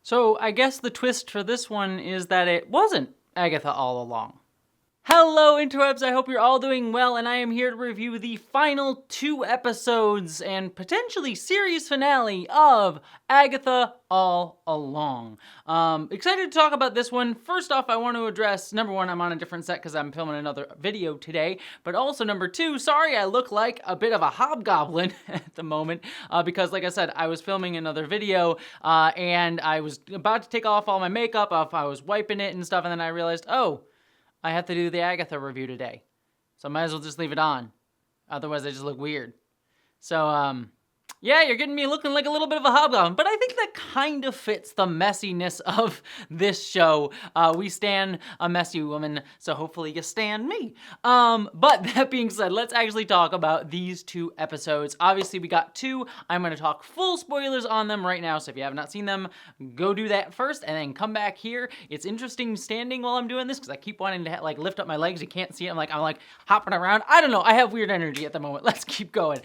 So I guess the twist for this one is that it wasn't Agatha all along. Hello, interwebs! I hope you're all doing well, and I am here to review the final 2 episodes and potentially series finale of Agatha All Along. Excited to talk about this one. First off, I want to address, number one, I'm on a different set because I'm filming another video today, but also number two, sorry I look like a bit of a hobgoblin at the moment, because like I said, I was filming another video, and I was about to take off all my makeup, I was wiping it and stuff, and then I realized, oh, I have to do the Agatha review today, so I might as well just leave it on. Otherwise, I just look weird. So, yeah, you're getting me looking like a little bit of a hobgoblin, but I think that kind of fits the messiness of this show. We stan a messy woman, so hopefully you stan me. But that being said, let's actually talk about these 2 episodes. Obviously, we got 2. I'm going to talk full spoilers on them right now, so if you have not seen them, go do that first, and then come back here. It's interesting standing while I'm doing this, because I keep wanting to like lift up my legs. You can't see it. I'm like hopping around. I don't know. I have weird energy at the moment. Let's keep going.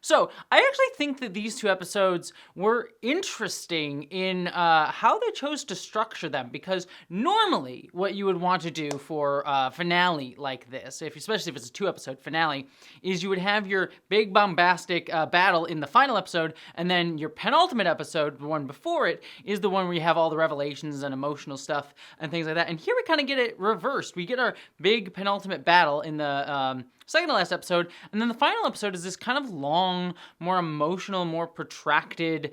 So I actually think that these 2 episodes were interesting in how they chose to structure them, because normally what you would want to do for a finale like this, especially if it's a 2-episode finale, is you would have your big bombastic battle in the final episode, and then your penultimate episode, the one before it, is the one where you have all the revelations and emotional stuff and things like that. And here we kind of get it reversed. We get our big penultimate battle in the second to last episode, and then the final episode is this kind of long, more emotional, more protracted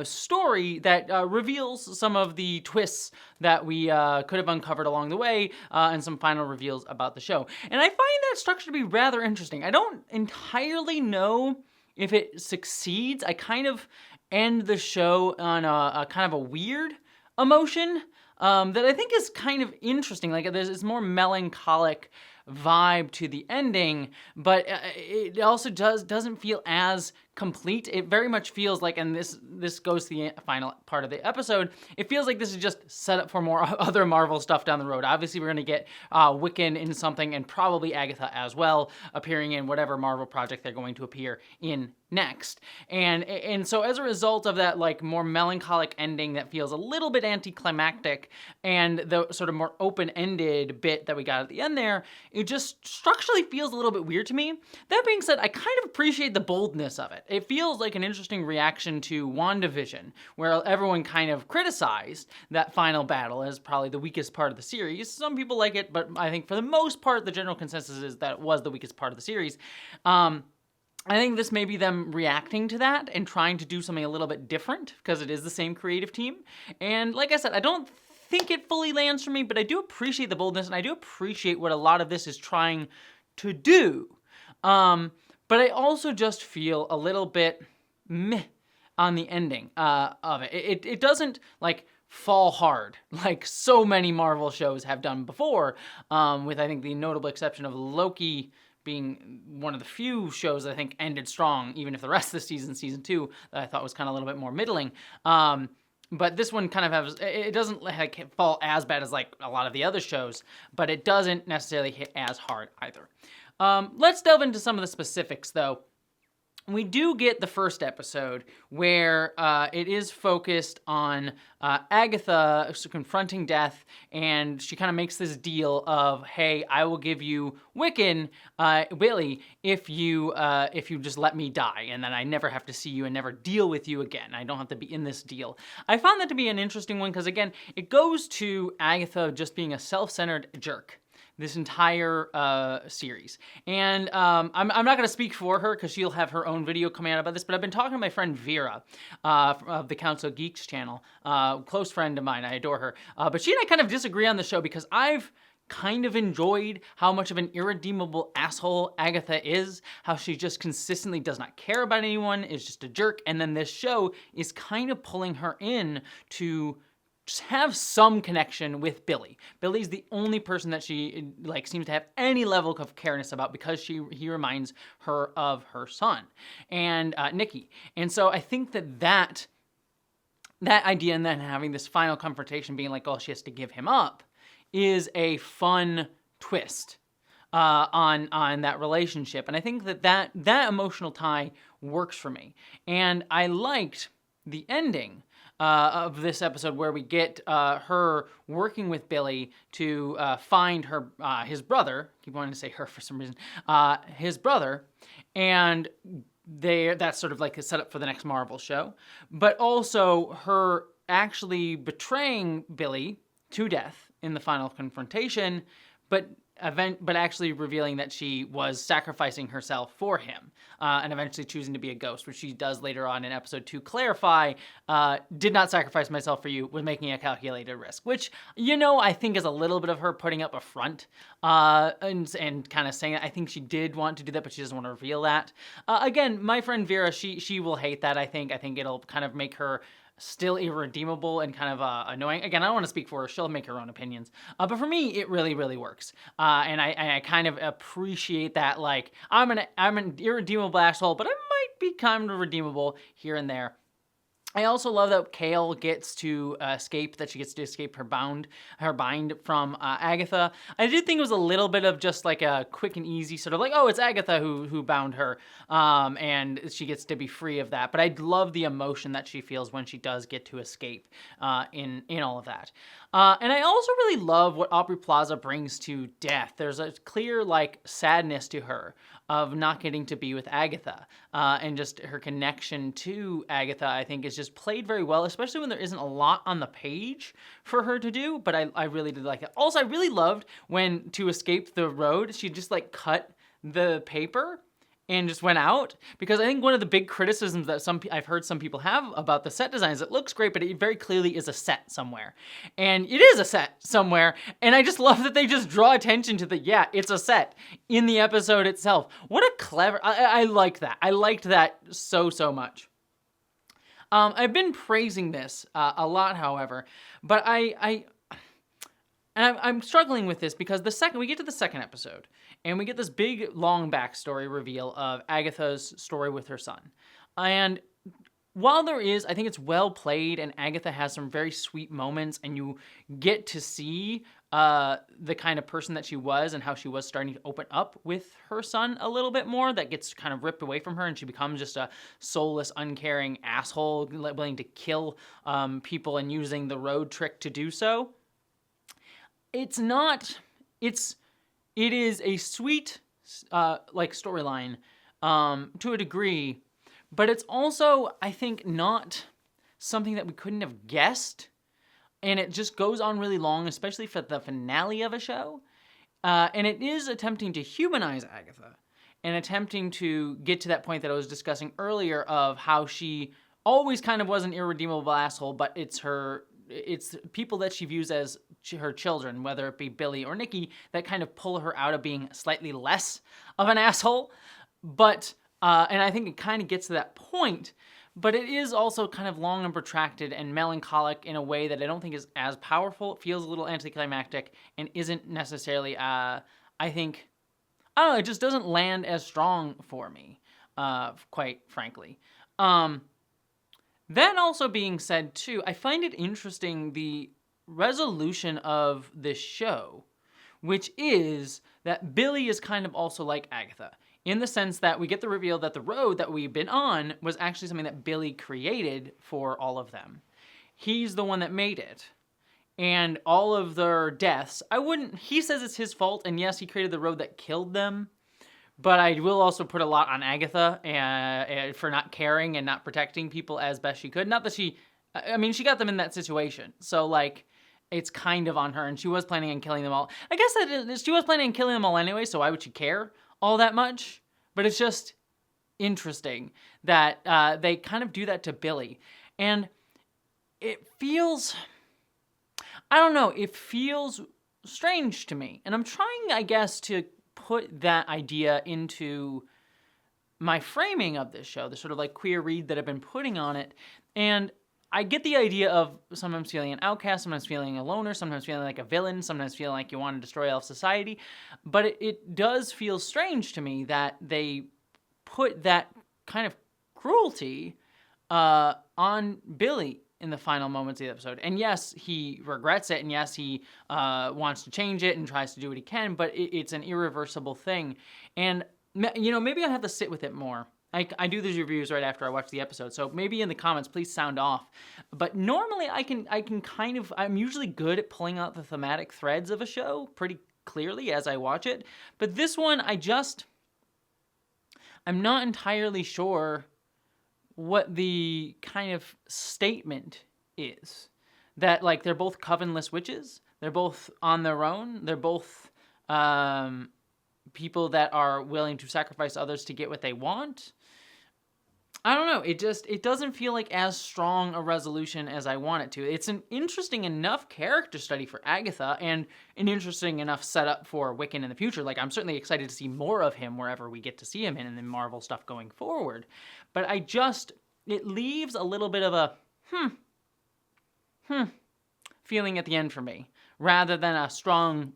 story that reveals some of the twists that we could have uncovered along the way, and some final reveals about the show. And I find that structure to be rather interesting. I don't entirely know if it succeeds. I kind of end the show on a kind of a weird emotion that I think is kind of interesting. Like, there's this more melancholic vibe to the ending, but it also doesn't feel as complete. It very much feels like, and this goes to the final part of the episode, it feels like this is just set up for more other Marvel stuff down the road. Obviously, we're going to get Wiccan in something, and probably Agatha as well, appearing in whatever Marvel project they're going to appear in next. And so as a result of that, like, more melancholic ending that feels a little bit anticlimactic, and the sort of more open-ended bit that we got at the end there, it just structurally feels a little bit weird to me. That being said, I kind of appreciate the boldness of it. It feels like an interesting reaction to WandaVision, where everyone kind of criticized that final battle as probably the weakest part of the series. Some people like it, but I think for the most part, the general consensus is that it was the weakest part of the series. I think this may be them reacting to that and trying to do something a little bit different, because it is the same creative team. And like I said, I don't think it fully lands for me, but I do appreciate the boldness, and I do appreciate what a lot of this is trying to do. But I also just feel a little bit meh on the ending of it. It doesn't, like, fall hard like so many Marvel shows have done before, with, I think, the notable exception of Loki being one of the few shows that I think ended strong, even if the rest of the season 2, that I thought was kind of a little bit more middling. But this one kind of has, it doesn't like fall as bad as like a lot of the other shows, but it doesn't necessarily hit as hard either. Let's delve into some of the specifics, though. We do get the first episode where it is focused on Agatha confronting death, and she kind of makes this deal of, hey, I will give you Wiccan, Willie, if you just let me die, and then I never have to see you and never deal with you again. I don't have to be in this deal. I found that to be an interesting one because, again, it goes to Agatha just being a self-centered jerk this entire series. And I'm not going to speak for her because she'll have her own video coming out about this, but I've been talking to my friend Vera of the Council of Geeks channel, close friend of mine. I adore her. But she and I kind of disagree on the show because I've kind of enjoyed how much of an irredeemable asshole Agatha is, how she just consistently does not care about anyone, is just a jerk, and then this show is kind of pulling her in to just have some connection with Billy. Billy's the only person that she like seems to have any level of careness about because he reminds her of her son and Nikki. And so I think that idea, and then having this final confrontation being like, oh, she has to give him up, is a fun twist on that relationship. And I think that emotional tie works for me. And I liked the ending of this episode where we get her working with Billy to find his brother. I keep wanting to say her for some reason. His brother, and that's sort of like a setup for the next Marvel show. But also her actually betraying Billy to death in the final confrontation, but actually revealing that she was sacrificing herself for him, and eventually choosing to be a ghost, which she does later on in episode 2 clarify, did not sacrifice myself for you, was making a calculated risk, which, I think is a little bit of her putting up a front, and kind of saying, I think she did want to do that, but she doesn't want to reveal that. Again, my friend Vera, she will hate that, I think it'll kind of make her still irredeemable and kind of annoying. Again, I don't want to speak for her. She'll make her own opinions. But for me, it really, really works. And I kind of appreciate that. Like, I'm an irredeemable asshole, but I might be kind of redeemable here and there. I also love that Kale gets to escape, that she gets to escape her bind from Agatha. I did think it was a little bit of just like a quick and easy sort of like, oh, it's Agatha who bound her, and she gets to be free of that. But I love the emotion that she feels when she does get to escape in all of that. And I also really love what Aubrey Plaza brings to death. There's a clear like sadness to her of not getting to be with Agatha, and just her connection to Agatha, I think, is just played very well, especially when there isn't a lot on the page for her to do, but I really did like it. Also, I really loved when, to escape the road, she just like cut the paper and just went out, because I think one of the big criticisms that I've heard some people have about the set design is it looks great, but it very clearly is a set somewhere. And it is a set somewhere, and I just love that they just draw attention to it's a set in the episode itself. What a clever, I like that. I liked that so much. I've been praising this a lot, however, but I'm struggling with this because we get to the second episode, and we get this big, long backstory reveal of Agatha's story with her son. And while I think it's well played, and Agatha has some very sweet moments, and you get to see the kind of person that she was and how she was starting to open up with her son a little bit more, that gets kind of ripped away from her, and she becomes just a soulless, uncaring asshole, willing to kill people and using the road trick to do so. It is a sweet, like, storyline, to a degree, but it's also, I think, not something that we couldn't have guessed, and it just goes on really long, especially for the finale of a show, and it is attempting to humanize Agatha, and attempting to get to that point that I was discussing earlier of how she always kind of was an irredeemable asshole, but it's people that she views as her children, whether it be Billy or Nikki, that kind of pull her out of being slightly less of an asshole. But, and I think it kind of gets to that point, but it is also kind of long and protracted and melancholic in a way that I don't think is as powerful. It feels a little anticlimactic and isn't necessarily, I don't know, it just doesn't land as strong for me, quite frankly. That also being said, too, I find it interesting the resolution of this show, which is that Billy is kind of also like Agatha, in the sense that we get the reveal that the road that we've been on was actually something that Billy created for all of them. He's the one that made it. And all of their deaths, he says it's his fault, and yes, he created the road that killed them, but I will also put a lot on Agatha for not caring and not protecting people as best she could. Not that she got them in that situation. So, like, it's kind of on her, and she was planning on killing them all. I guess she was planning on killing them all anyway, so why would she care all that much? But it's just interesting that they kind of do that to Billy. And it feels, I don't know, it feels strange to me. And I'm trying, I guess, to put that idea into my framing of this show, the sort of like queer read that I've been putting on it. And I get the idea of sometimes feeling an outcast, sometimes feeling a loner, sometimes feeling like a villain, sometimes feeling like you want to destroy all of society. But it does feel strange to me that they put that kind of cruelty on Billy in the final moments of the episode. And yes, he regrets it, and yes, he wants to change it and tries to do what he can, but it's an irreversible thing. And, maybe I have to sit with it more I do these reviews right after I watch the episode, so maybe in the comments, please sound off. But normally I can kind of, I'm usually good at pulling out the thematic threads of a show pretty clearly as I watch it. But this one, I'm not entirely sure what the kind of statement is. That, like, they're both covenless witches. They're both on their own. They're both people that are willing to sacrifice others to get what they want. I don't know. It doesn't feel like as strong a resolution as I want it to. It's an interesting enough character study for Agatha and an interesting enough setup for Wiccan in the future. Like, I'm certainly excited to see more of him wherever we get to see him in the Marvel stuff going forward. But it leaves a little bit of a feeling at the end for me, rather than a strong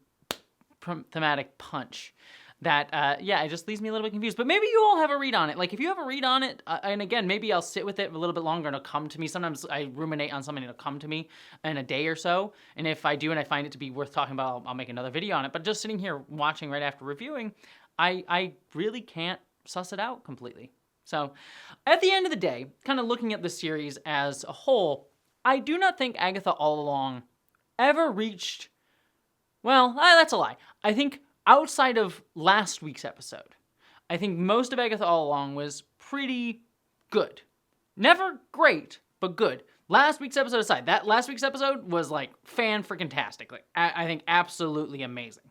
thematic punch. That, it just leaves me a little bit confused. But maybe you all have a read on it. Like, if you have a read on it, and again, maybe I'll sit with it a little bit longer and it'll come to me. Sometimes I ruminate on something and it'll come to me in a day or so. And if I do and I find it to be worth talking about, I'll make another video on it. But just sitting here watching right after reviewing, I really can't suss it out completely. So, at the end of the day, kind of looking at the series as a whole, I do not think Agatha All Along ever reached, well, that's a lie. I think outside of last week's episode, I think most of Agatha All Along was pretty good. Never great, but good. Last week's episode aside, that last week's episode was like fan-freaking-tastic. Like, I think absolutely amazing.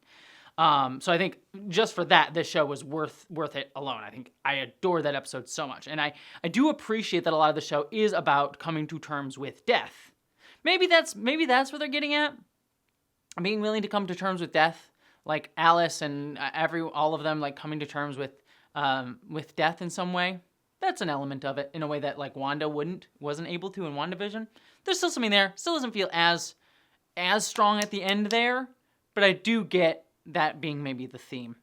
So I think just for that, this show was worth it alone. I think I adore that episode so much. And I do appreciate that a lot of the show is about coming to terms with death. Maybe that's what they're getting at. Being willing to come to terms with death. Like Alice and all of them, like, coming to terms with death in some way. That's an element of it in a way that, like, Wanda wasn't able to in WandaVision. There's still something there. Still doesn't feel as strong at the end there, but I do get that being maybe the theme.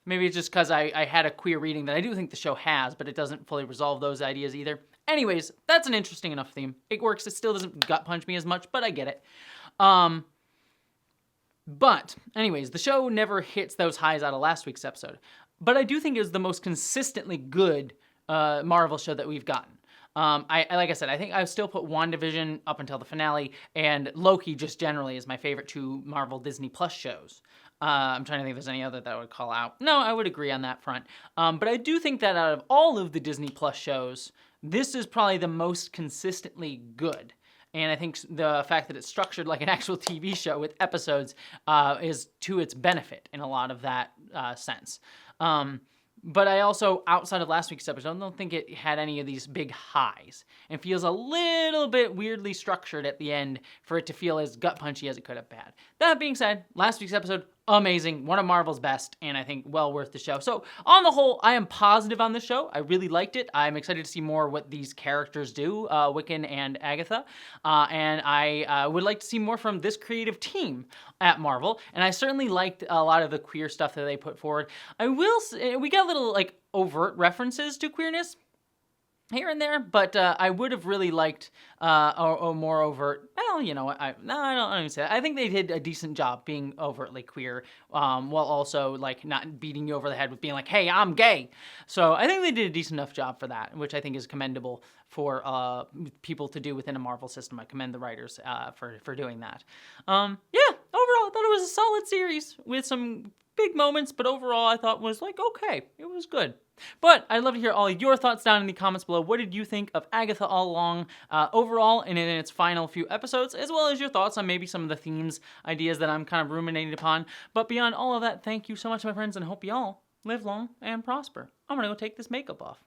Maybe it's just because I had a queer reading that I do think the show has, but it doesn't fully resolve those ideas either. Anyways, that's an interesting enough theme. It works. It still doesn't gut punch me as much, but I get it. But, anyways, the show never hits those highs out of last week's episode. But I do think it was the most consistently good Marvel show that we've gotten. Like I said, I think I still put WandaVision up until the finale, and Loki just generally is my favorite two Marvel Disney Plus shows. I'm trying to think if there's any other that I would call out. No, I would agree on that front. But I do think that out of all of the Disney Plus shows, this is probably the most consistently good. And I think the fact that it's structured like an actual TV show with episodes is to its benefit in a lot of that sense. But I also, outside of last week's episode, don't think it had any of these big highs. It feels a little bit weirdly structured at the end for it to feel as gut-punchy as it could have had. That being said, last week's episode, amazing, one of Marvel's best, and I think well worth the show. So, on the whole, I am positive on the show. I really liked it. I'm excited to see more what these characters do, Wiccan and Agatha, and I would like to see more from this creative team at Marvel, and I certainly liked a lot of the queer stuff that they put forward. I will say, we got little, like, overt references to queerness here and there, but I would have really liked a more overt. Well, you know what? I don't even say that. I think they did a decent job being overtly queer, while also, like, not beating you over the head with being like, "Hey, I'm gay." So I think they did a decent enough job for that, which I think is commendable for people to do within a Marvel system. I commend the writers for doing that. Overall, I thought it was a solid series with some big moments, but overall I thought was like, okay, it was good. But I'd love to hear all of your thoughts down in the comments below. What did you think of Agatha All Along overall and in its final few episodes, as well as your thoughts on maybe some of the themes, ideas that I'm kind of ruminating upon. But beyond all of that, thank you so much, my friends, and I hope you all live long and prosper. I'm gonna go take this makeup off.